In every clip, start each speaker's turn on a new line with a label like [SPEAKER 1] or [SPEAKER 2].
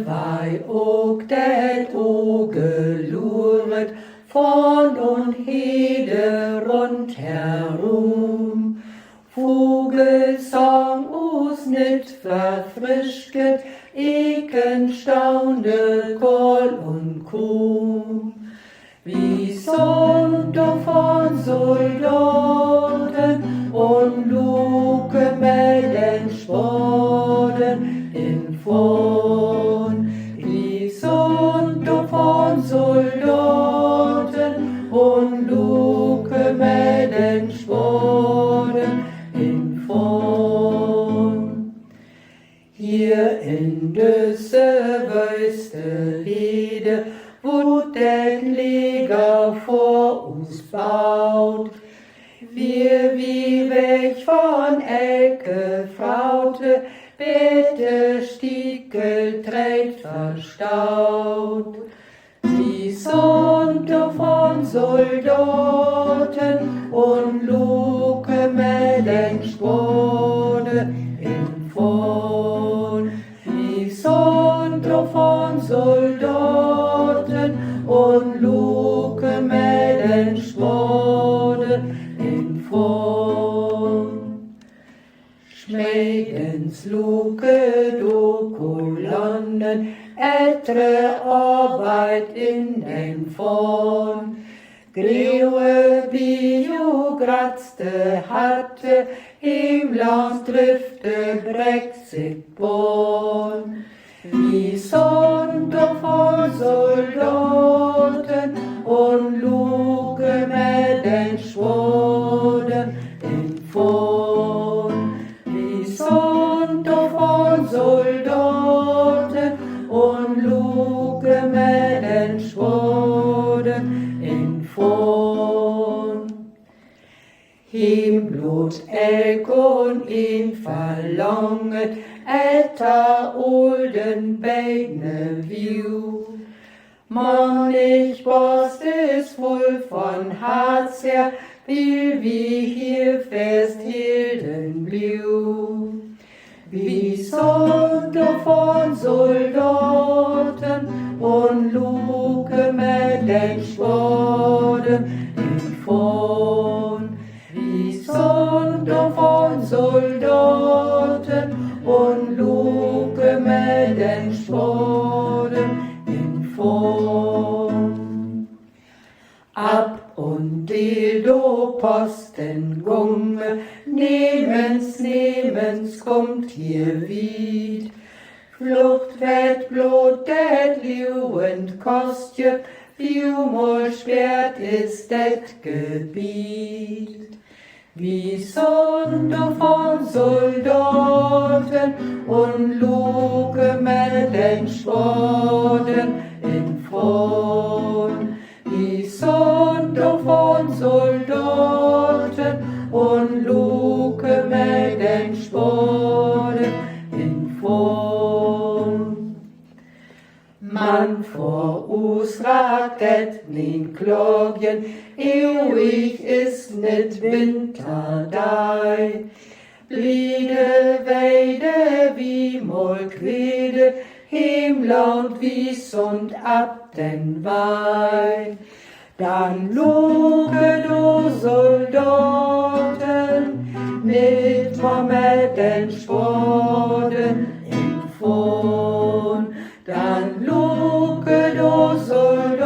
[SPEAKER 1] wei ook det ogeluret von und hede rundherum. Vogelsang us nit verfrischget, Eken staunde Kohl und Kuh. Wie sind von Soldaten und Luke melden Sporen in Vorn. Wie sind von Soldaten und Luke melden Sporen in Vorn. Hier in düsse wüste Liede, wo det Liga vor uns baut. Wir wie weg von Ecke Fraute, bitte Stiekel trägt verstaut. Die sind von Soldaten und Luke melden Spode in Vorn. Die sind von Soldaten und Luke melden Spode in Vorn. Schmegens Luke do Kolonnen, etre Arbeit in den Vorn. Greue Biograzte hatte, im Land drifte Brexit-Born. Wie sind von Soldaten und Luke melden Schwoden in Vorn. Wie sind von Soldaten und Luke melden Schwoden in Vorn. Ihm Blut Elk und ihn verlanget, Etta olden Beine View. Man, ich bost es wohl von Herz her, wie hier festhielten blieb. Wie sind von Soldaten und Luke melden Schwoden in Vorn. Wie sind von Soldaten und Luke melden Schwoden in Vorn. Ab und Dildo Posten gunge, nehmens kommt hier wied. Flucht wird blutet liuend kostje, vielmal schwert ist det Gebiet. Wie sind von Soldaten und Luke melden Schwoden in Vorn. Wie sind von Soldaten und Luke melden Schwoden in Vorn. Man vor us raket nin Klogjen, ewig ist nit Winter dei. Bliede Weide wie Molkwede, Himland wies und ab den Weih. Dann luge du Soldaten, mit den Schwoden in Vorn. Dann luge du Soldaten,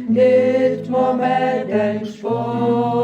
[SPEAKER 1] mit den Schwoden